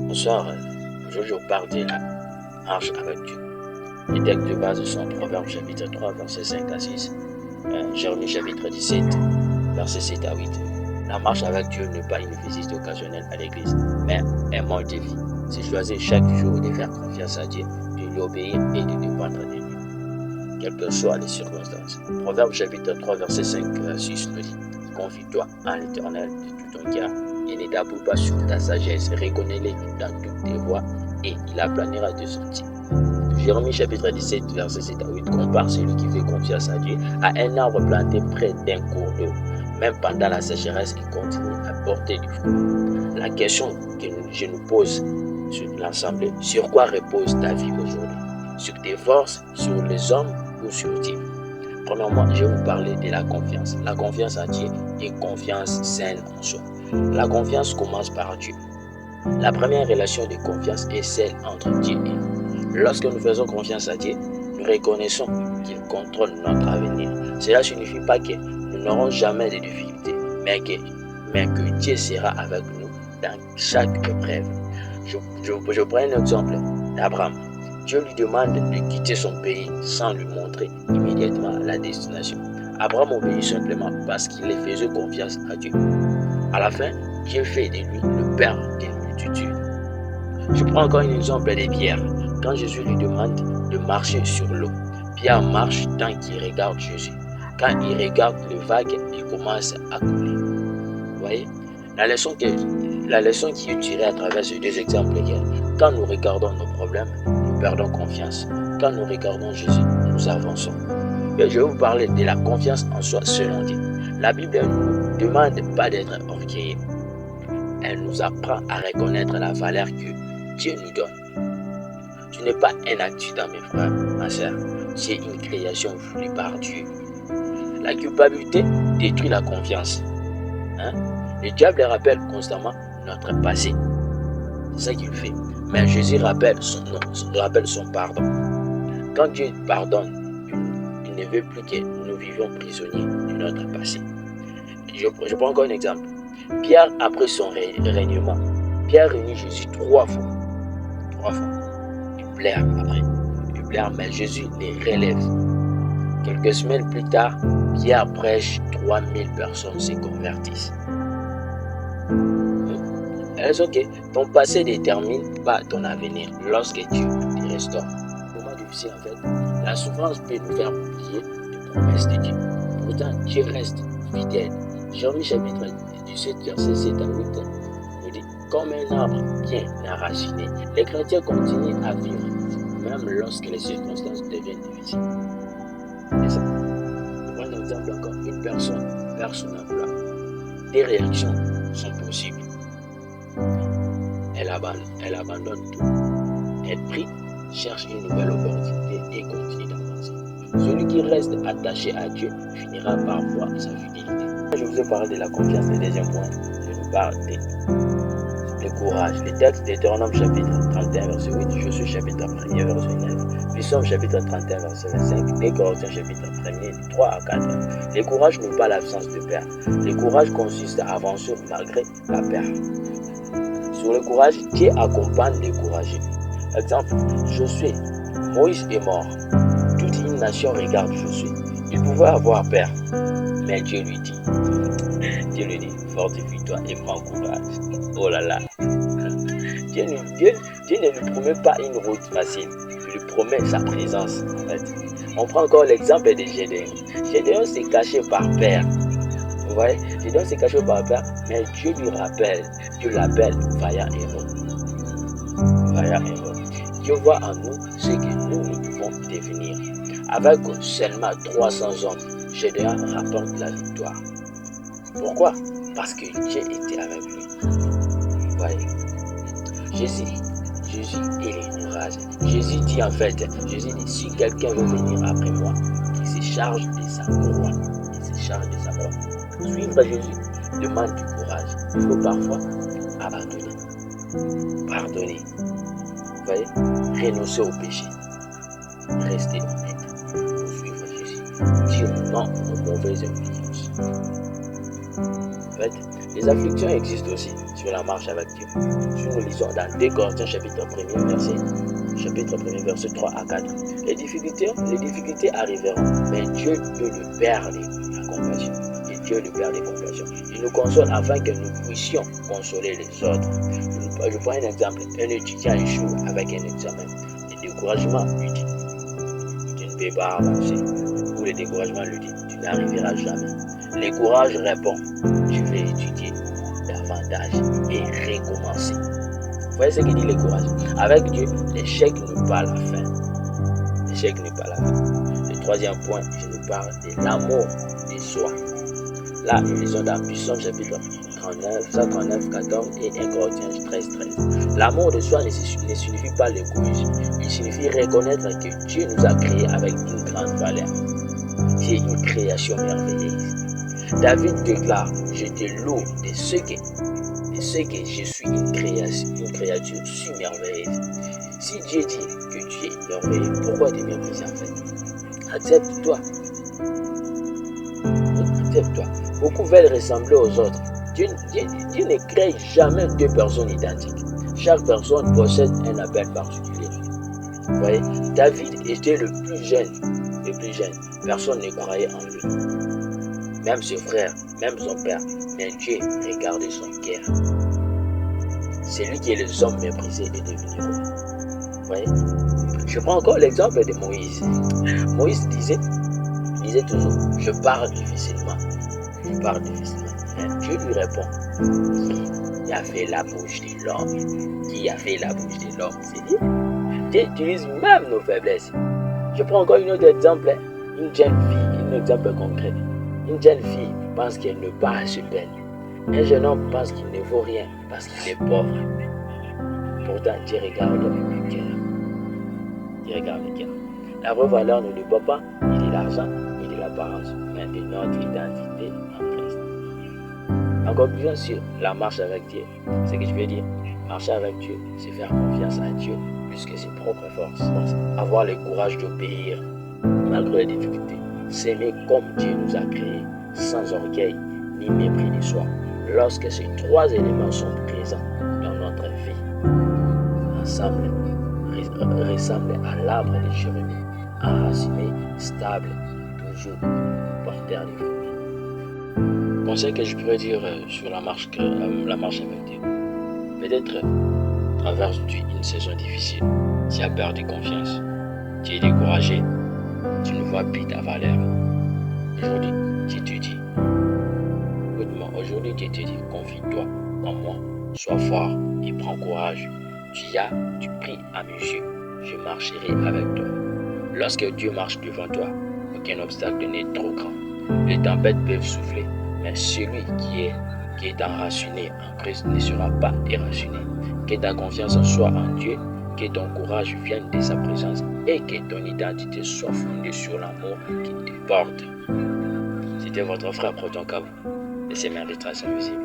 Bonsoir, aujourd'hui on parle de la marche avec Dieu. Les textes de base sont Proverbes chapitre 3, versets 5 à 6, Jérémie chapitre 17, versets 7 à 8. La marche avec Dieu n'est pas une visite occasionnelle à l'église, mais un mode de vie. C'est choisir chaque jour de faire confiance à Dieu, de lui obéir et de dépendre de lui, quelles que soient les circonstances. Proverbes chapitre 3, verset 5 à 6 nous dit: confie-toi en l'Éternel de tout ton cœur et ne t'appuie pas sur ta sagesse. Reconnais-le dans toutes tes voies et il aplanira tes sentiers. Jérémie chapitre 17, verset 7 à 8 compare celui qui fait confiance à Dieu à un arbre planté près d'un cours d'eau. Même pendant la sécheresse, il continue à porter du fruit. La question que je nous pose sur l'Assemblée: sur quoi repose ta vie aujourd'hui? Sur tes forces, sur les hommes ou sur Dieu? Premièrement, je vais vous parler de la confiance. La confiance à Dieu et confiance saine en soi. La confiance commence par Dieu. La première relation de confiance est celle entre Dieu et nous. Lorsque nous faisons confiance à Dieu, nous reconnaissons qu'il contrôle notre avenir. Cela ne signifie pas que nous n'aurons jamais de difficultés, mais que Dieu sera avec nous dans chaque épreuve. Je prends un exemple d'Abraham. Dieu lui demande de quitter son pays sans lui montrer immédiatement la destination. Abraham obéit simplement parce qu'il faisait confiance à Dieu. À la fin, Dieu fait de lui le père d'une multitude. Je prends encore un exemple de Pierre. Quand Jésus lui demande de marcher sur l'eau, Pierre marche tant qu'il regarde Jésus. Quand il regarde les vagues, il commence à couler. Vous voyez? La leçon qui est tirée à travers ces deux exemples est que quand nous regardons nos problèmes, nous perdons confiance. Quand nous regardons Jésus, nous avançons. Et je vais vous parler de la confiance en soi selon Dieu. La Bible ne nous demande pas d'être orgueilleux. Elle nous apprend à reconnaître la valeur que Dieu nous donne. Tu n'es pas un accident, mes frères, ma soeur. Tu es une création voulue par Dieu. La culpabilité détruit la confiance. Le diable rappelle constamment notre passé. C'est ça qu'il fait. Mais Jésus rappelle son pardon. Quand Dieu pardonne, il ne veut plus que nous vivions prisonniers de notre passé. Je prends encore un exemple. Pierre, après son règnement, Pierre réunit Jésus trois fois. Il pleure après. Il pleure, mais Jésus les relève. Quelques semaines plus tard, Pierre prêche, 3000 personnes se convertissent. Alors, ok, ton passé ne détermine pas ton avenir lorsque Dieu te restaure. Moment difficile en fait, la souffrance peut nous faire oublier les promesses de Dieu. Pourtant, Dieu reste fidèle. Jérémie chapitre 17, verset 7 à 8 nous dit: comme un arbre bien enraciné, les chrétiens continuent à vivre, même lorsque les circonstances deviennent difficiles. C'est ça. Pour un exemple encore, une personne perd son emploi. Des réactions sont possibles. Elle abandonne tout. Elle prie, cherche une nouvelle opportunité et continue d'avancer. Celui qui reste attaché à Dieu finira par voir sa fidélité. Je vous ai parlé de la confiance. Le deuxième point, je vous parle du courage. Le texte d'Éternel chapitre 31 verset 8, Josué chapitre 1 verset 9, Psaume chapitre 31 verset 25, et Corinthiens chapitre 1 3 à 4. Le courage n'est pas l'absence de peur. Le courage consiste à avancer malgré la peur. Sur le courage, Dieu accompagne les courageux. Exemple, Josué, Moïse est mort. Toute une nation regarde Josué. Il pouvait avoir peur, mais Dieu lui dit, fortifie-toi et prends courage. Oh là là. Dieu ne lui promet pas une route facile. Il lui promet sa présence. En fait. On prend encore l'exemple de Gédéon. Gédéon s'est caché par peur. Vous voyez, Gédéon s'est caché par peur, mais Dieu lui rappelle, Dieu l'appelle vaillant héros. Vaillant héros. Dieu voit en nous ce que nous pouvons devenir. Avec seulement 300 hommes, Gédéon rapporte la victoire. Pourquoi? Parce que Dieu était avec lui. Vous voyez, Jésus est le courage. Jésus dit en fait, si quelqu'un veut venir après moi, qu'il se charge de sa croix. Suivre Jésus demande du courage. Il faut parfois abandonner, pardonner. Vous voyez, renoncer au péché, rester honnête pour suivre Jésus. Dire non aux mauvaises influences. En fait, les afflictions existent aussi sur sur la marche avec Dieu. Si nous lisons dans 2 Corinthiens chapitre 1er, verset 3 à 4, les difficultés arriveront, mais Dieu peut le Père de la compassion. Et Dieu le Père de compassion. Il nous console afin que nous puissions consoler les autres. Je prends un exemple. Un étudiant échoue avec un examen. Le découragement lui dit, tu ne peux pas avancer. Ou le découragement lui dit, tu n'arriveras jamais. Le courage répond, je vais étudier davantage et recommencer. Vous voyez ce que dit le courage? Avec Dieu, l'échec n'est pas la fin. L'échec n'est pas la fin. Le 3e point, je nous parle de l'amour de soi. Là, nous lisons dans Psaume chapitre 139, 14 et 1 Corinthiens 13. L'amour de soi ne signifie pas l'égoïsme. Il signifie reconnaître que Dieu nous a créés avec une grande valeur. Tu es une création merveilleuse. David déclare, je te loue de ce que je suis une créature si merveilleuse. Si Dieu dit que tu es merveilleux, pourquoi te mépriser en fait? Accepte-toi. Accepte-toi. Beaucoup veulent ressembler aux autres. Dieu ne crée jamais 2 personnes identiques. Chaque personne possède un appel particulier. Vous voyez, David était le plus jeune. Personne ne croyait en lui. Même ses frères, même son père. Mais Dieu regardait son cœur. C'est lui qui est les hommes méprisés et devenu roi. Vous voyez? Je prends encore l'exemple de Moïse. Moïse disait toujours, je parle difficilement. Mais Dieu lui répond, qui a fait la bouche de l'homme? C'est dit. Dieu utilise même nos faiblesses. Je prends encore un autre exemple. Une jeune fille, un exemple concret. Une jeune fille pense qu'elle ne pas assez belle. Un jeune homme pense qu'il ne vaut rien parce qu'il est pauvre. Pourtant, Dieu regarde le cœur. La vraie valeur ne dépend pas ni de l'argent, ni de l'apparence, mais de notre identité en Christ. En conclusion sur la marche avec Dieu, ce que je veux dire, marcher avec Dieu, c'est faire confiance à Dieu plus que ses propres forces. Avoir le courage d'obéir malgré les difficultés. S'aimer comme Dieu nous a créés, sans orgueil ni mépris de soi. Lorsque ces 3 éléments sont présents dans notre vie, ensemble, ressemble à l'arbre de Jérémie, enraciné, stable, toujours porteur de fruits. Conseil que je pourrais dire sur la marche avec Dieu. Peut-être traverses-tu une saison difficile, tu as perdu confiance, tu es découragé, tu ne vois plus ta valeur. Aujourd'hui, Dieu te dit, confie-toi en moi, sois fort et prends courage. Tu pries à mes yeux, je marcherai avec toi. Lorsque Dieu marche devant toi, aucun obstacle n'est trop grand. Les tempêtes peuvent souffler, mais celui qui est enraciné en Christ ne sera pas déraciné. Que ta confiance soit en Dieu, que ton courage vienne de sa présence et que ton identité soit fondée sur l'amour qui te porte. C'était votre frère Proton Kabou, de ses mains de traces invisibles.